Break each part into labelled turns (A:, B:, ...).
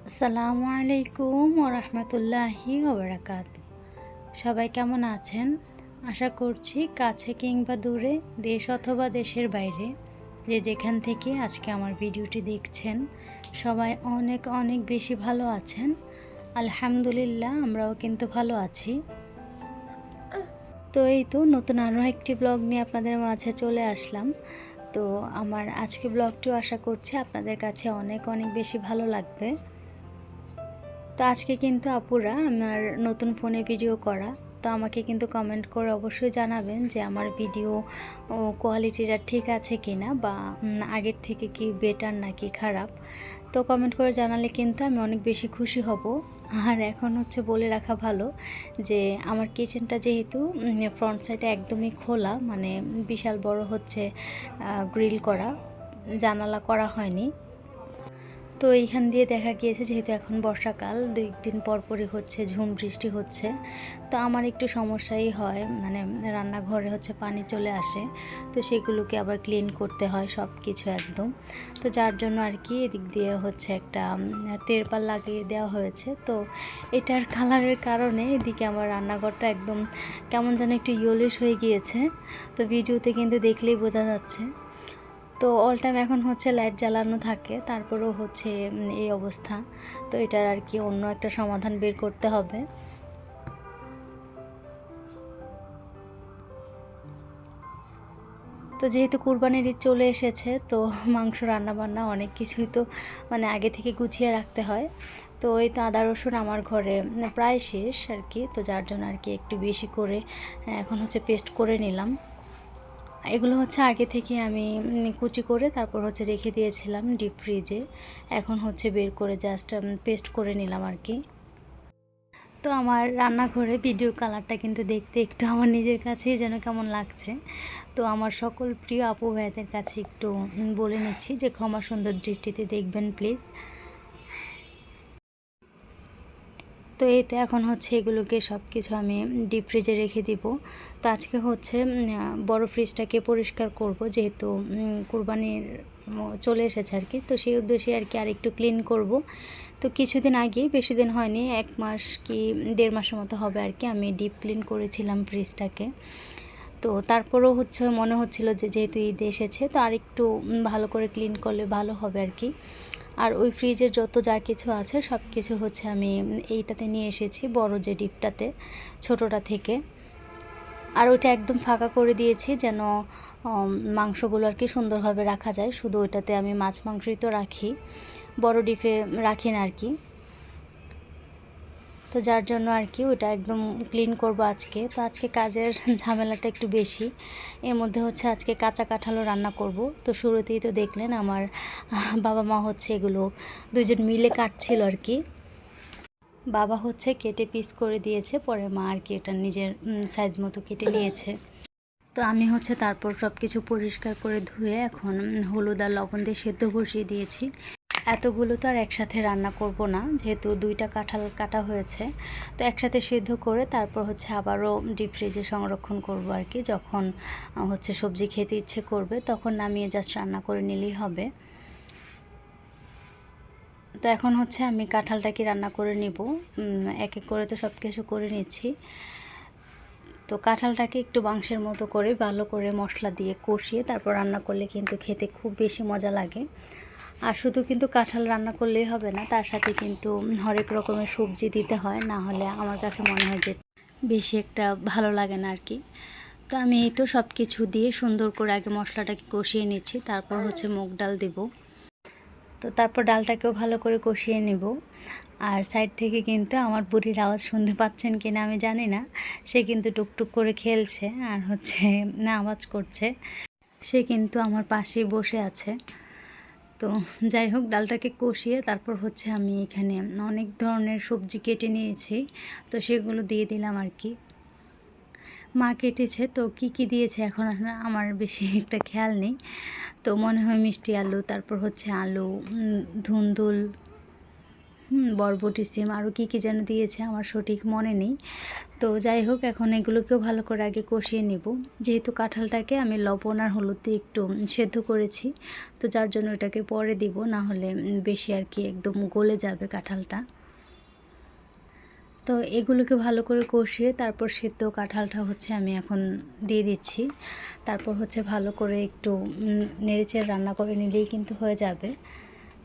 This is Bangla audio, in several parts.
A: আসসালামু আলাইকুম ওয়া রাহমাতুল্লাহি ওয়া বারাকাতুহু। সবাই কেমন আছেন? আশা করছি কাছে কিংবা দূরে, দেশ অথবা দেশের বাইরে, যে যেখান থেকে আজকে আমার ভিডিওটি দেখছেন, সবাই অনেক অনেক বেশি ভালো আছেন। আলহামদুলিল্লাহ, আমরাও কিন্তু ভালো আছি। তো এই তো নতুন আরও একটি ব্লগ নিয়ে আপনাদের মাঝে চলে আসলাম। তো আমার আজকে ব্লগটিও আশা করছি আপনাদের কাছে অনেক অনেক বেশি ভালো লাগবে। তো আজকে কিন্তু আপুরা আমার নতুন ফোনে ভিডিও করা, তো আমাকে কিন্তু কমেন্ট করে অবশ্যই জানাবেন যে আমার ভিডিও কোয়ালিটিটা ঠিক আছে কি না, বা আগের থেকে কি বেটার নাকি খারাপ। তো কমেন্ট করে জানালে কিন্তু আমি অনেক বেশি খুশি হব। আর এখন হচ্ছে বলে রাখা ভালো যে আমার কিচেনটা যেহেতু ফ্রন্ট সাইডে একদমই খোলা, মানে বিশাল বড় হচ্ছে গ্রিল করা, জানালা করা হয়নি। তো এইখান দিয়ে দেখা গিয়েছে যেহেতু এখন বর্ষাকাল, 2 দিন পরই হচ্ছে ঝুম বৃষ্টি হচ্ছে, তো আমার একটু সমস্যাই হয়, মানে রান্নাঘরে হচ্ছে পানি চলে আসে, তো সেগুলোকে আবার ক্লিন করতে হয় সব কিছু একদম। তো যার জন্য আর কি এদিক দিয়ে হচ্ছে একটা তেরপাল লাগিয়ে দেওয়া হয়েছে। তো এটার কালারের কারণে এদিকে আমার রান্নাঘরটা একদম কেমন যেন একটু ইয়েলোইশ হয়ে গিয়েছে। তো ভিডিওতে কিন্তু দেখলেই বোঝা যাচ্ছে। তো অল টাইম এখন হচ্ছে লাইট জ্বালানো থাকে, তারপরেও হচ্ছে এই অবস্থা। তো এটার আর কি অন্য একটা সমাধান বের করতে হবে। তো যেহেতু কুরবানির ঈদ চলে এসেছে, তো মাংস রান্নাবান্না অনেক কিছুই তো মানে আগে থেকে গুছিয়ে রাখতে হয়। তো এই তো আদা রসুন আমার ঘরে প্রায় শেষ আর কি, তো যার জন্য আর কি একটু বেশি করে এখন হচ্ছে পেস্ট করে নিলাম। এগুলো হচ্ছে আগে থেকে আমি কুচি করে তারপর হচ্ছে রেখে দিয়েছিলাম ডিপ ফ্রিজে। এখন হচ্ছে বের করে জাস্ট পেস্ট করে নিলাম আর কি। তো আমার রান্নাঘরে ভিডিওর কালারটা কিন্তু দেখতে একটু আমার নিজের কাছেই যেন কেমন লাগছে। তো আমার সকল প্রিয় আপু ভাইদের কাছে একটু বলে নিচ্ছি যে ক্ষমা সুন্দর দৃষ্টিতে দেখবেন প্লিজ। তো এই তো এখন হচ্ছে এগুলোকে সব কিছু আমি ডিপ ফ্রিজে রেখে দিব। তো আজকে হচ্ছে বড় ফ্রিজটাকে পরিষ্কার করব, যেহেতু কুরবানির চলে এসেছে আর কি, তো সেই উদ্দেশ্যে আর কি আর একটু ক্লিন করব। তো কিছুদিন আগেই, বেশি দিন হয়নি, 1 মাস কি 1.5 মাসের মতো হবে আর কি, আমি ডিপ ক্লিন করেছিলাম ফ্রিজটাকে। তো তারপরেও হচ্ছে মনে হচ্ছিল যে যেহেতু ঈদ এসেছে, তো আর একটু ভালো করে ক্লিন করলে ভালো হবে আর কি। আর ওই ফ্রিজের যত যা কিছু আছে সব কিছু হচ্ছে আমি এইটাতে নিয়ে এসেছি, বড় যে ডিপটাতে, ছোটোটা থেকে। আর ওইটা একদম ফাঁকা করে দিয়েছি যেন মাংসগুলো আর কি সুন্দরভাবে রাখা যায়। শুধু ওইটাতে আমি মাছ মাংসই তো রাখি, বড় ডিপে রাখি না আর কি। তো যার জন্য আর কি ওটা একদম ক্লিন করব আজকে। তো আজকে কাজের ঝামেলাটা একটু বেশি। এর মধ্যে হচ্ছে আজকে কাঁচা কাঁঠালও রান্না করব। তো শুরুতেই তো দেখলেন আমার বাবা মা হচ্ছে এগুলো দুজন মিলে কাটছিল আর কি। বাবা হচ্ছে কেটে পিস করে দিয়েছে, পরে মা আর কি এটা নিজের সাইজ মতো কেটে নিয়েছে। তো আমি হচ্ছে তারপর সব কিছু পরিষ্কার করে ধুয়ে এখন হলুদ আর লবণ দিয়ে সেদ্ধ বসিয়ে দিয়েছি। এতগুলো তো আর একসাথে রান্না করব না, যেহেতু 2টা কাঁঠাল কাটা হয়েছে। তো একসাথে সেদ্ধ করে তারপর হচ্ছে আবারও ডিপ ফ্রিজে সংরক্ষণ করব আর কি, যখন হচ্ছে সবজি খেতে ইচ্ছে করবে তখন নামিয়ে জাস্ট রান্না করে নিলেই হবে। তো এখন হচ্ছে আমি কাঁঠালটাকে রান্না করে নিব, এক এক করে তো সব কিছু করে নিচ্ছি। তো কাঁঠালটাকে একটু মাংসের মতো করে ভালো করে মশলা দিয়ে কষিয়ে তারপর রান্না করলে কিন্তু খেতে খুব বেশি মজা লাগে। আর শুধু কিন্তু কাঁঠাল রান্না করলেই হবে না, তার সাথে কিন্তু হরেক রকমের সবজি দিতে হয়, না হলে আমার কাছে মনে হয় যে বেশি একটা ভালো লাগে না আর কি। তো আমি এই তো সব কিছু দিয়ে সুন্দর করে আগে মশলাটাকে কষিয়ে নিচ্ছি, তারপর হচ্ছে মুগ ডাল দেব। তো তারপর ডালটাকেও ভালো করে কষিয়ে নেব। আর সাইড থেকে কিন্তু আমার বুড়ির আওয়াজ শুনতে পাচ্ছেন কিনা আমি জানি না, সে কিন্তু টুকটুক করে খেলছে আর হচ্ছে না আওয়াজ করছে। সে কিন্তু আমার পাশেই বসে আছে। তো যাই হোক, ডালটাকে কষিয়ে তারপর হচ্ছে আমি এখানে অনেক ধরনের সবজি কেটে নিয়েছি, তো সেগুলো দিয়ে দিলাম আর কি। মা কেটেছে, তো কি কি দিয়েছে এখন আমার বেশি একটা খেয়াল নেই। তো মনে হয় মিষ্টি আলু, তারপর হচ্ছে আলু, ধুন্দুল, বরবটি, সিম আরও কী কী যেন দিয়েছে, আমার সঠিক মনে নেই। তো যাই হোক, এখন এগুলোকেও ভালো করে আগে কষিয়ে নেব। যেহেতু কাঁঠালটাকে আমি লবণ আর হলুদ দিয়ে একটু সেদ্ধ করেছি, তো যার জন্য এটাকে পরে দিব, না হলে বেশি আর কি একদম গলে যাবে কাঁঠালটা। তো এগুলোকে ভালো করে কষিয়ে তারপর সেদ্ধ কাঁঠালটা হচ্ছে আমি এখন দিয়ে দিচ্ছি। তারপর হচ্ছে ভালো করে একটু নেড়েচেড়ে রান্না করে নিলেই কিন্তু হয়ে যাবে।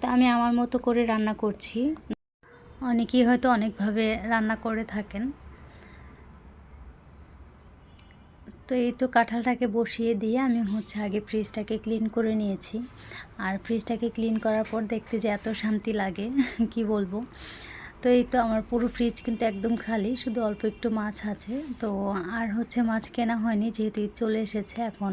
A: তো আমি আমার মতো করে রান্না করছি, অনেকেই হয়তো অনেকভাবে রান্না করে থাকেন। তো এই তো কাঁঠালটাকে বসিয়ে দিয়ে আমি হচ্ছে আগে ফ্রিজটাকে ক্লিন করে নিয়েছি। আর ফ্রিজটাকে ক্লিন করার পর দেখতে যে এত শান্তি লাগে কি বলবো। তো এই তো আমার পুরো ফ্রিজ কিন্তু একদম খালি, শুধু অল্প একটু মাছ আছে। তো আর হচ্ছে মাছ কেনা হয়নি, যেহেতু ঈদ চলে এসেছে, এখন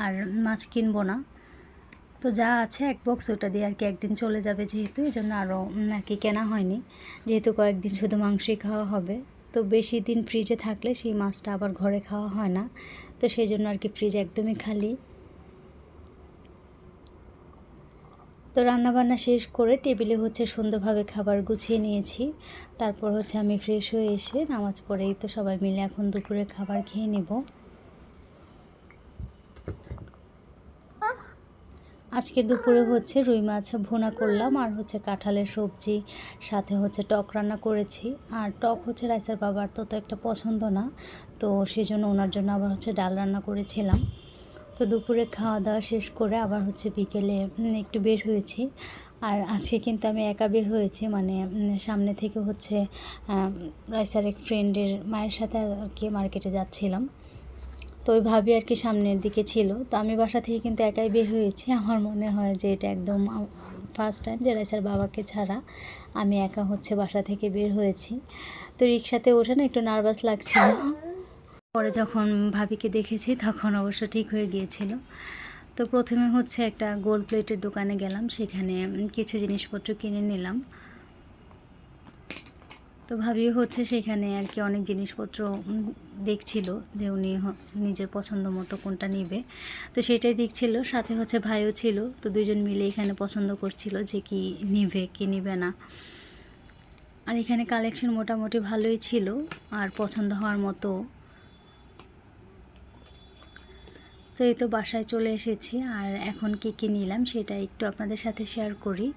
A: আর মাছ কিনবো না। তো যা আছে এক বক্স ওটা দিয়ে আর কি একদিন চলে যাবে, যেহেতু এই জন্য আরও আর কি কেনা হয়নি, যেহেতু কয়েকদিন শুধু মাংসই খাওয়া হবে। তো বেশি দিন ফ্রিজে থাকলে সেই মাছটা আবার ঘরে খাওয়া হয় না, তো সেই জন্য আর কি ফ্রিজ একদমই খালি। তো রান্নাবান্না শেষ করে টেবিলে হচ্ছে সুন্দরভাবে খাবার গুছিয়ে নিয়েছি। তারপর হচ্ছে আমি ফ্রেশ হয়ে এসে নামাজ পড়েই তো সবাই মিলে এখন দুপুরে খাবার খেয়ে নেব। আজকের দুপুরে হচ্ছে রুই মাছ ভুনা করলাম, আর হচ্ছে কাঁঠালের সবজি, সাথে হচ্ছে টক রান্না করেছি। আর টক হচ্ছে রাইসার বাবার তত একটা পছন্দ না, তো সেজন্য ওনার জন্য আবার হচ্ছে ডাল রান্না করেছিলাম। তো দুপুরে খাওয়া দাওয়া শেষ করে আবার হচ্ছে বিকেলে একটু বের হয়েছি। আর আজকে কিন্তু আমি একা বের হয়েছি, মানে সামনে থেকে হচ্ছে রাইসার এক ফ্রেন্ডের মায়ের সাথে আর কি মার্কেটে যাচ্ছিলাম। তো ওই ভাবি আর কি সামনের দিকে ছিল, তো আমি বাসা থেকে কিন্তু একাই বের হয়েছি। আমার মনে হয় যে এটা একদম ফার্স্ট টাইম যে রাইসার বাবাকে ছাড়া আমি একা হচ্ছে বাসা থেকে বের হয়েছি। তো রিক্সাতে ওঠে না একটু নার্ভাস লাগছিল, পরে যখন ভাবিকে দেখেছি তখন অবশ্য ঠিক হয়ে গিয়েছিল। তো প্রথমে হচ্ছে একটা গোল্ড প্লেটের দোকানে গেলাম, সেখানে কিছু জিনিসপত্র কিনে নিলাম। তো ভাবিও হচ্ছে সেখানে আর কি অনেক জিনিসপত্র দেখছিল, যে উনি নিজের পছন্দ মতো কোনটা নেবে, তো সেটাই দেখছিল। সাথে হচ্ছে ভাইও ছিল, তো দুজন মিলে এখানে পছন্দ করছিল যে কি নিবে কি নিবে না। আর এখানে কালেকশন মোটামুটি ভালোই ছিল, আর পছন্দ হওয়ার মতো। তো এই তো বাসায় চলে এসেছি, আর এখন কি কি নিলাম সেটা একটু আপনাদের সাথে শেয়ার করি।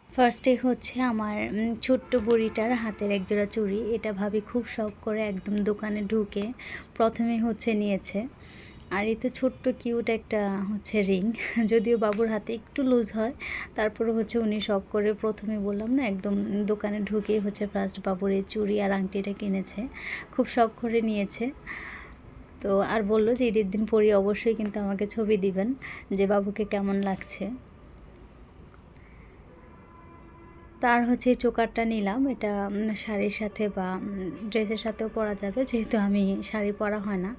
A: ফার্স্টে হচ্ছে আমার ছোট্ট বুড়িটার হাতের একজোড়া চুড়ি, এটা ভাবি খুব শখ করে একদম দোকানে ঢুকে প্রথমে হচ্ছে নিয়েছে। আর এই তো ছোট্ট কিউট একটা হচ্ছে রিং, যদিও বাবুর হাতে একটু লুজ হয়, তারপরে হচ্ছে উনি শখ করে প্রথমে বললাম না একদম দোকানে ঢুকেই হচ্ছে ফার্স্ট বাবুর এই চুড়ি আর আংটিটা কিনেছে, খুব শখ করে নিয়েছে। তো আর বললো যে ঈদের দিন পরে অবশ্যই কিন্তু আমাকে ছবি দিবেন যে বাবুকে কেমন লাগছে। তার হচ্ছে চোকারটা নিলাম, এটা শাড়ির সাথে বা ড্রেসের সাথেও পরা যাবে, যেহেতু আমি শাড়ি পরা হয় না,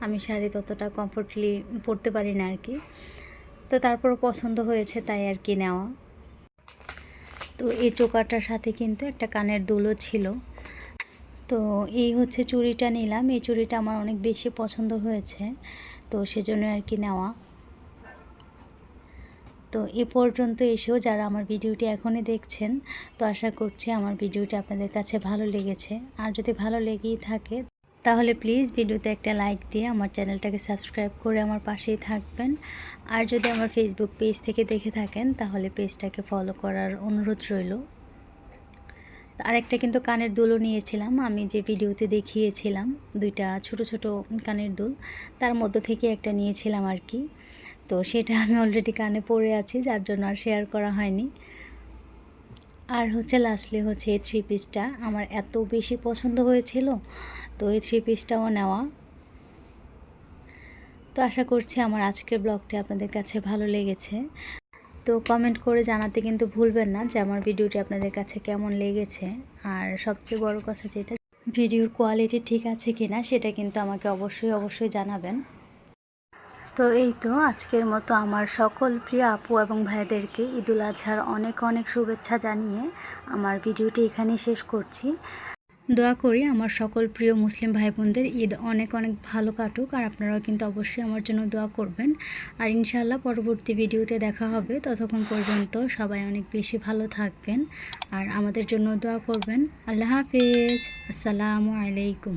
A: আমি শাড়ি ততটা কমফোর্টলি পরতে পারি না আর কি। তো তারপরও পছন্দ হয়েছে তাই আর কি নেওয়া। তো এই চোকারটার সাথে কিন্তু একটা কানের দুলও ছিল। তো এই হচ্ছে চুড়িটা নিলাম, এই চুড়িটা আমার অনেক বেশি পছন্দ হয়েছে, তো সেজন্য আর কি নেওয়া। তো এ পর্যন্ত এসেও যারা আমার ভিডিওটি এখনই দেখছেন, তো আশা করছি আমার ভিডিওটি আপনাদের কাছে ভালো লেগেছে। আর যদি ভালো লেগেই থাকে তাহলে প্লিজ ভিডিওতে একটা লাইক দিয়ে আমার চ্যানেলটাকে সাবস্ক্রাইব করে আমার পাশেই থাকবেন। আর যদি আমার ফেসবুক পেজ থেকে দেখে থাকেন তাহলে পেজটাকে ফলো করার অনুরোধ রইল। আরেকটা কিন্তু কানের দুলও নিয়েছিলাম, আমি যে ভিডিওতে দেখিয়েছিলাম দুইটা ছোট ছোট কানের দুল, তার মধ্য থেকে একটা নিয়েছিলাম আর কি। তো সেটা আমি অলরেডি কানে পরে আছি, যার জন্য আর শেয়ার করা হয়নি। আর হচ্ছে লাস্টলি হচ্ছে এই থ্রি পিসটা আমার এত বেশি পছন্দ হয়েছিল, তো এই থ্রি পিসটাও নেওয়া। তো আশা করছি আমার আজকের ব্লগটি আপনাদের কাছে ভালো লেগেছে। তো কমেন্ট করে জানাতে কিন্তু ভুলবেন না যে আমার ভিডিওটি আপনাদের কাছে কেমন লেগেছে। আর সবচেয়ে বড় কথা যেটা, ভিডিওর কোয়ালিটি ঠিক আছে কিনা সেটা কিন্তু আমাকে অবশ্যই জানাবেন। তো এই তো আজকের মতো আমার সকল প্রিয় আপু এবং ভাইদেরকে ঈদুল আজহার অনেক অনেক শুভেচ্ছা জানিয়ে আমার ভিডিওটি এখানেই শেষ করছি। দোয়া করি আমার সকল প্রিয় মুসলিম ভাই বোনদের ঈদ অনেক অনেক ভালো কাটুক, আর আপনারাও কিন্তু অবশ্যই আমার জন্য দোয়া করবেন। আর ইনশাআল্লাহ পরবর্তী ভিডিওতে দেখা হবে। ততক্ষণ পর্যন্ত সবাই অনেক বেশি ভালো থাকবেন আর আমাদের জন্য দোয়া করবেন। আল্লাহ হাফেজ। আসসালামু আলাইকুম।